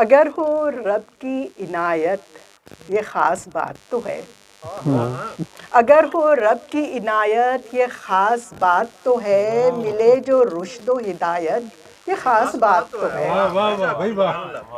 اگر ہو رب کی عنایت یہ خاص بات تو ہے، اگر ہو رب کی عنایت یہ خاص بات تو ہے، ملے جو رشد و ہدایت یہ خاص بات تو ہے۔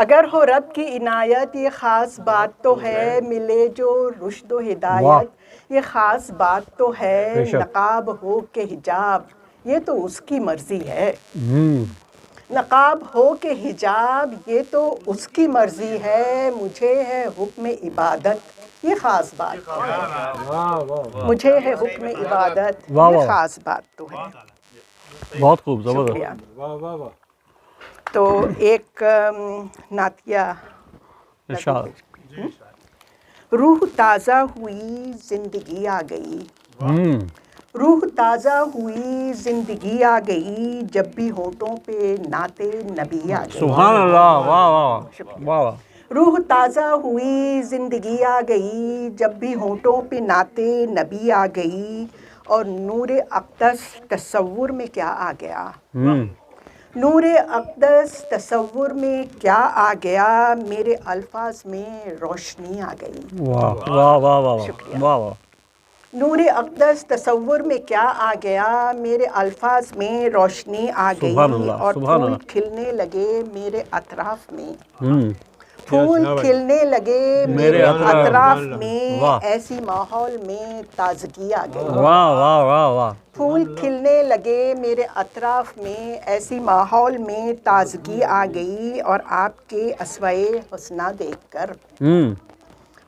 اگر ہو رب کی عنایت یہ خاص بات تو ہے، ملے جو رشد و ہدایت یہ خاص بات تو ہے۔ نقاب ہو کہ حجاب یہ تو اس کی مرضی ہے، نقاب ہو کہ حجاب یہ تو اس کی مرضی ہے، مجھے ہے حکم عبادت یہ خاص بات تو ہے، مجھے ہے حکم عبادت یہ خاص بات تو ہے۔ بہت خوب، زبردست۔ شکریہ۔ تو ایک نعتیہ روح تازہ ہوئی زندگی آ گئی، روح تازہ ہوئی زندگی آ گئی، جب بھی ہونٹوں پہ نعت نبی آ گئی۔ سبحان اللہ، واہ واہ واہ۔ روح تازہ ہوئی زندگی آ گئی، جب بھی ہونٹوں پہ نعت نبی آ گئی، اور نور اقدس تصور میں کیا آ گیا، نور اقدس تصور میں کیا آ گیا، میرے الفاظ میں روشنی آ گئی۔ واہ واہ واہ واہ، شکریہ۔ واہ واہ۔ نور اقدس تصور میں کیا آ گیا، میرے الفاظ میں روشنی آ گئی، اور پھول کھلنے لگے میرے اطراف میں، پھول کھلنے لگے میرے اطراف میں، ایسی ماحول میں تازگی آ گئی۔ واہ واہ واہ واہ۔ پھول کھلنے لگے میرے اطراف میں، ایسی ماحول میں تازگی آ گئی، اور آپ کے اسوائے حسنہ دیکھ کر،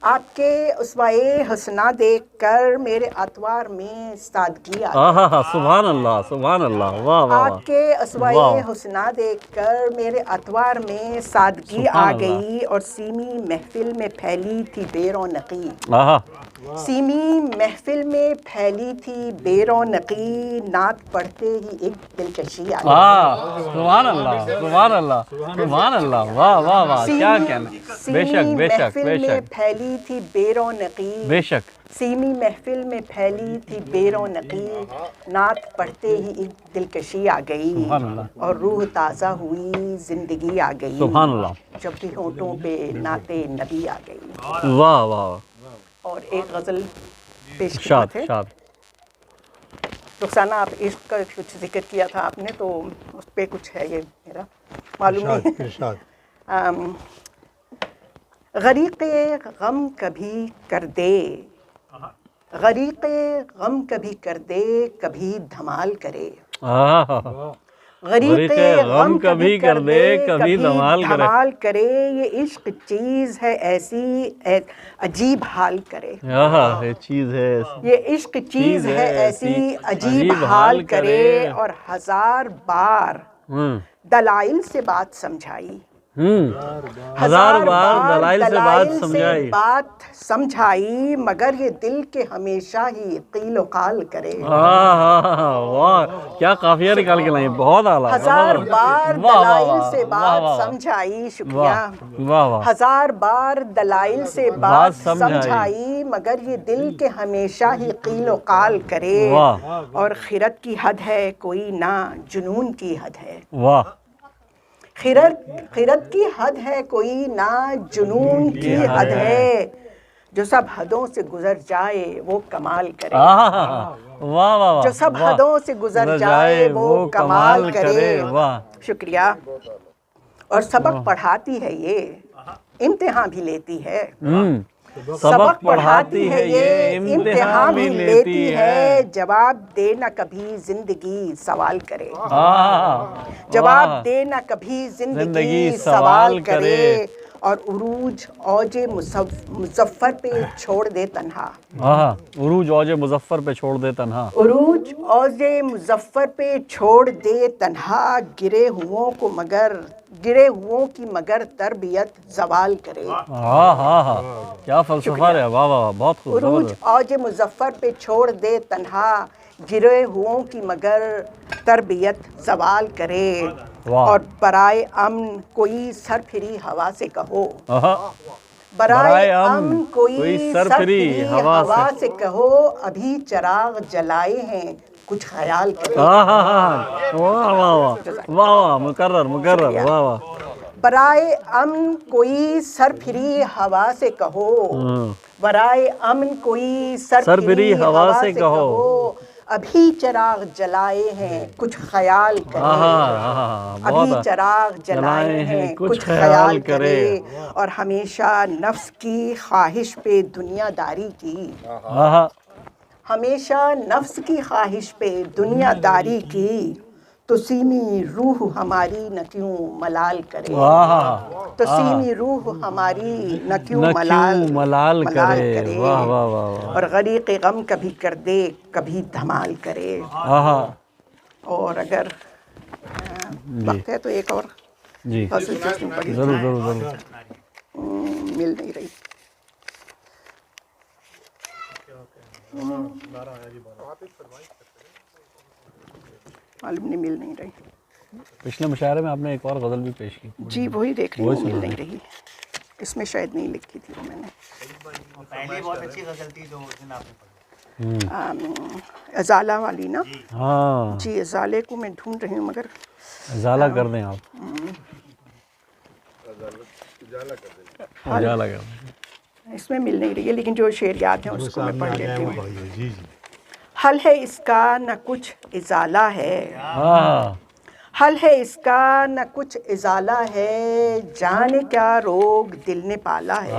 آپ کے اسوائے حسنہ دیکھ کر میرے اطوار میں سادگی آ گئی۔ سبحان اللہ، سبحان اللہ، واہ واہ۔ آپ کے اسوائے حسنہ دیکھ کر میرے اطوار میں سادگی آ گئی، اور سیمی محفل میں پھیلی تھی بے رونقی، سیمی محفل میں پھیلی تھی بے رونقی، نعت پڑھتے ہی ایک دلکشی آ گئی۔ سبحان اللہ، سبحان اللہ، سبحان اللہ، واہ واہ واہ، کیا کہنا۔ بے شک، بے شک، بے محفل میں شک، پھیلی تھی بے رونقی، بے شک۔ سیمی محفل میں پھیلی تھی بے رونقی، نعت پڑھتے ہی ایک دلکشی آ گئی، اور روح تازہ ہوئی زندگی آ گئی، سبحان اللہ، جب بھی ہونٹوں پہ نعت نبی آ گئی۔ واہ واہ۔ اور ایک غزل پیش شاد خدمت ہے۔ شاد۔ رخسانہ، آپ عشق کا کچھ ذکر کیا تھا آپ نے، تو اس پہ کچھ ہے یہ میرا معلوم نہیں۔ غریق غم کبھی کر دے، غریق غم کبھی کر دے، کبھی دھمال کرے، غریق غم کبھی کر دے، کبھی دھمال کرے، یہ عشق چیز ہے ایسی عجیب حال کرے، یہ چیز ہے، یہ عشق چیز ہے ایسی عجیب حال کرے، اور ہزار بار دلائل سے بات سمجھائی، ہزار بار دلائل سے بات سمجھائی، مگر یہ دل کے ہمیشہ ہی قیل و قال کرے۔ واہ، کیا قافیہ نکال کے لائیں، بہت اعلیٰ۔ ہزار بار دلائل سے بات سمجھائی، شکریہ، ہزار بار دلائل سے بات سمجھائی، مگر یہ دل کے ہمیشہ ہی قیل و قال کرے، اور خرد کی حد ہے کوئی نہ جنون کی حد ہے، واہ، خرد کی حد ہے کوئی نہ جنون کی حد ہے، جو سب حدوں سے گزر جائے وہ کمال کرے، جو سب حدوں سے گزر جائے وہ کمال کرے۔ شکریہ۔ اور سبق پڑھاتی ہے یہ، امتحان بھی لیتی ہے، سبق پڑھاتی ہے یہ، امتحان بھی لیتی ہے، جواب دے نہ کبھی زندگی سوال کرے، جواب دے نہ کبھی زندگی سوال کرے، اور عروج اوج مظفر پہ چھوڑ دے تنہا، عروج اوج مظفر پہ چھوڑ دے تنہا، عروج اوج مظفر پہ چھوڑ دے تنہا، گرے ہوں کی مگر تربیت زوال کرے، کیا فلسفہ ہے، واہ واہ، بہت خوب۔ عروج اوج مظفر پہ چھوڑ دے تنہا، گرے ہوں کی مگر تربیت زوال کرے، اور برائے امن کوئی سرپھری ہوا سے کہو، برائے امن کوئی سرپھری ہوا سے کہو، ابھی چراغ جلائے ہیں کچھ خیال کرے، واہ واہ واہ، مکرر مکرر، واہ واہ۔ برائے امن کوئی سرپھری ہوا سے کہو، برائے امن کوئی سرپھری ہوا سے کہو، ابھی چراغ جلائے ہیں کچھ خیال کرے، ابھی چراغ جلائے ہیں کچھ خیال کرے، اور ہمیشہ نفس کی خواہش پہ دنیا داری کی، ہمیشہ نفس کی خواہش پہ دنیا داری کی، تو سیمی روح ہماری نہ کیوں ملال کرے، تو سیمی روح ہماری نہ کیوں ملال کرے، اور غریق غم کبھی کر دے کبھی دھمال کرے۔ اور اگر وقت ہے تو ایک اور فصل جس میں پڑھی مل نہیں رہی، معلوم نہیں مل نہیں رہی۔ پچھلے مشاعرے میں آپ نے ایک اور غزل بھی پیش کی، جی وہی دیکھ رہی ہوں، مل نہیں رہی، اس میں شاید نہیں لکھی تھی وہ میں نے۔ پہلی بہت اچھی غزل تھی جو اس دن آپ نے پڑھی، ازالہ والی نا؟ ہاں جی ازالے کو میں ڈھونڈ رہی ہوں مگر ازالہ کر دیں آپ، اجالا کر دیں، اس میں مل نہیں رہی ہے، لیکن جو شعر یاد ہے اس کو میں پڑھ لیتی ہوں۔ حل ہے اس کا نہ کچھ ازالہ ہے، حل ہے اس کا نہ کچھ ازالہ ہے، جانے کیا روگ دل نے پالا ہے،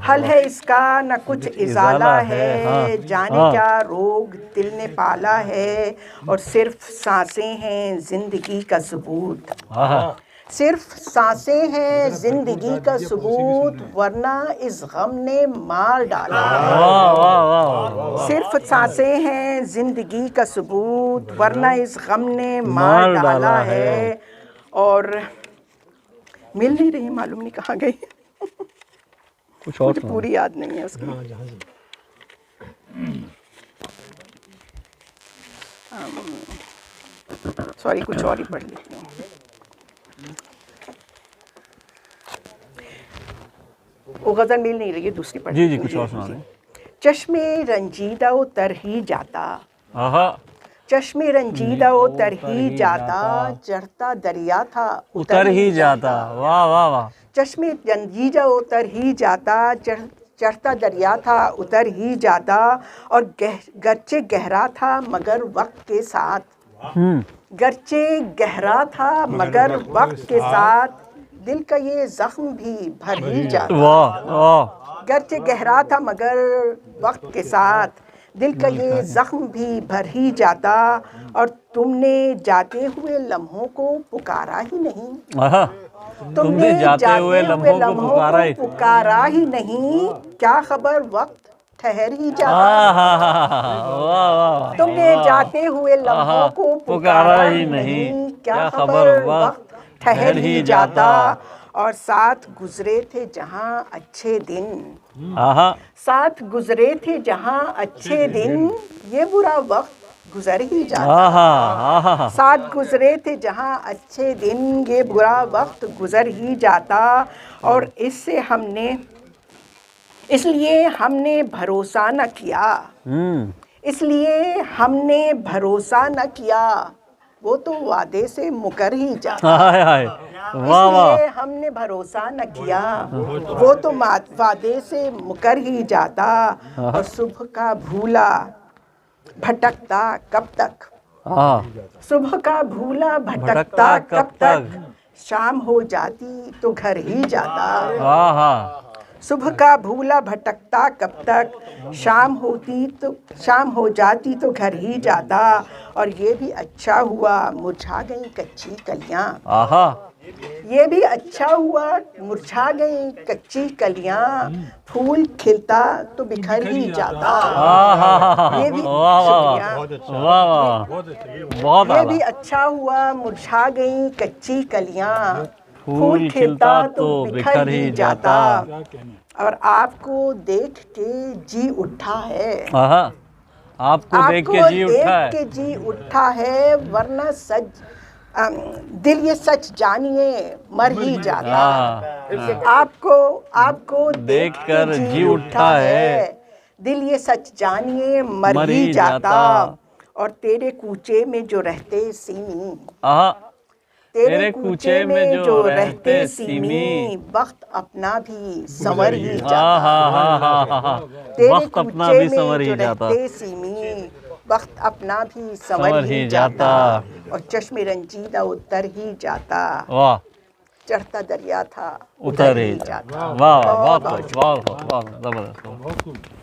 حل ہے اس کا نہ کچھ ازالہ ہے، جانے کیا روگ دل نے پالا ہے، اور صرف سانسیں ہیں زندگی کا ثبوت، صرف سانسیں ہیں زندگی کا ثبوت، ورنہ اس غم نے مار ڈالا ہے، صرف سانسیں ہیں زندگی کا ثبوت، ورنہ اس غم نے مار ڈالا ہے، اور مل نہیں رہی، معلوم نہیں کہاں گئی، کچھ اور مجھے پوری یاد نہیں ہے اس کی۔ سوری کچھ اور ہی پڑھ لیتی ہوں۔ وہ غزل مل نہیں رہی ہے، دوسری پڑھ جی لیتی جی ہوں۔ کچھ اور سنا دیں۔ چشم رنجیدہ اتر ہی جاتا، چشم رنجیدہ اتر ہی جاتا، چڑھتا دریا تھا اتر ہی جاتا، واہ واہ واہ، چشم رنجیدہ اتر ہی جاتا، چڑھتا دریا تھا اتر ہی جاتا، اور گرچہ گہرا تھا مگر وقت کے ساتھ، گرچہ گہرا تھا مگر وقت کے ساتھ، دل کا یہ زخم بھی بھر ہی جاتا، واہ واہ، گرچہ گہرا تھا مگر وقت کے ساتھ، دل کا یہ زخم بھی بھر ہی جاتا، اور تم نے جاتے ہوئے لمحوں کو پکارا ہی نہیں، تم نے جاتے ہوئے لمحوں کو پکارا ہی نہیں، کیا خبر وقت ٹھہر ہی جاتا، تم نے جاتے ہوئے لمحوں کو پکارا ہی نہیں، کیا خبر وقت ٹھہر ہی جاتا، اور ساتھ گزرے تھے جہاں اچھے دن، ساتھ گزرے تھے جہاں اچھے دن، یہ برا وقت گزر ہی جاتا، ساتھ گزرے تھے جہاں اچھے دن، یہ برا وقت گزر ہی جاتا، اور اس لیے ہم نے بھروسہ نہ کیا، اس لیے ہم نے بھروسہ نہ کیا، وہ تو وعدے سے مکر ہی جاتا، اس لیے ہم نے بھروسہ نہ کیا، وہ تو وعدے سے مکر ہی جاتا، اور صبح کا بھولا بھٹکتا کب تک، صبح کا بھولا بھٹکتا کب تک، شام ہو جاتی تو گھر ہی جاتا، صبح کا بھولا بھٹکتا کب تک، شام ہو جاتی تو گھر ہی جاتا، اور یہ بھی اچھا ہوا مرجھا گئی کچی کلیاں، یہ بھی اچھا ہوا مرجھا گئی کچی کلیاں، پھول کھلتا تو بکھر ہی جاتا، یہ بھی یہ بھی اچھا ہوا مرجھا گئی کچی کلیاں، پھول کھلتا تو بکھر ہی جاتا، اور آپ کو دیکھ کے جی اٹھا ہے، آپ کو دیکھ کے جی اٹھا ہے، ورنہ دل یہ سچ جانیے مر ہی جاتا، آپ کو دیکھ کر جی اٹھا ہے، دل یہ سچ جانیے مر ہی جاتا، اور تیرے کوچے میں جو رہتے سیمی، تیرے کوچے میں جو رہتے سیمی وقت اپنا بھی سنور ہی جاتا وقت اپنا بھی سنور ہی جاتا رہتے سیمی وقت اپنا بھی سنور ہی جاتا اور چشم رنجیدہ اتر ہی جاتا واہ چڑھتا دریا تھا اتر ہی جاتا واہ واہ واہ واہ واہ زبردست